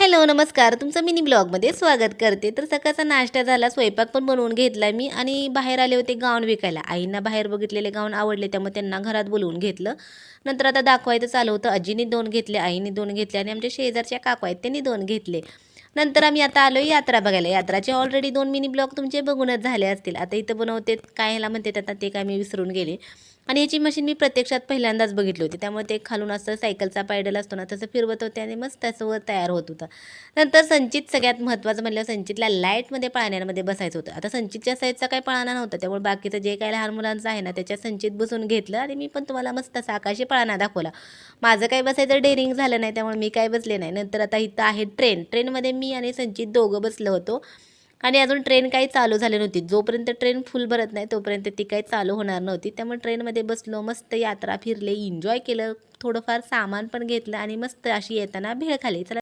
Hello, नमस्कार. तुमचं mini ब्लॉगमध्ये स्वागत करते. तर सकाळचा नाश्ता झाला, स्वयंपाक पण बनवून घेतला मी आणि बाहेर आले होते गाऊन विकायला. आईंना बाहेर बघितलेले गाऊन आवडले, त्यामुळे त्यांना घरात बोलवून घेतलं. नंतर आता दाखवायचं चालू होतं. आजीनी 2 घेतले, आईनी 2 घेतले आणि आमच्या शेजारच्या काकू आहेत त्यांनी 2 घेतले. नंतर आम्ही आता आलोय यात्रा बघायला. यात्राचे ऑलरेडी 2 मिनी ब्लॉग तुमचे बघूनच झाले असतील. आता इथं बनवते काय ह्याला म्हणतात आता ते काय मी विसरून गेले. आणि ह्याची मशीन मी प्रत्यक्षात पहिल्यांदाच बघितली होती. त्यामुळे ते खालून असं सायकलचा पायडल असतो ना, तसं फिरवत होते आणि मस्त त्याचं वर तयार होत होतं. नंतर संचित सगळ्यात महत्त्वाचं म्हणल्यावर संचितला लाईटमध्ये पाळण्यामध्ये बसायचं होतं. आता संचितच्या साईजचा काही पाळणा नव्हता. त्यामुळे बाकीचं जे काही लहान मुलांचं आहे ना, त्याच्यात संचित बसून घेतलं आणि मी पण तुम्हाला मस्त असा आकाशी पाळणा दाखवला. माझं काही बसायचं डेअरिंग झालं नाही, त्यामुळे मी काही बसले नाही. नंतर आता इथं आहे ट्रेन. ट्रेनमध्ये मी आणि संचित दोघं बसलो होतो. आणि अजून ट्रेन काही चालू झाली नव्हती. जोपर्यंत ट्रेन फुल भरत नाही तोपर्यंत ती काही चालू होणार नव्हती. त्यामुळे ट्रेनमध्ये बसलो, मस्त यात्रा फिरले, एन्जॉय केलं, थोडंफार सामान पण घेतलं आणि मस्त अशी येताना भेळ खाल्ली. चला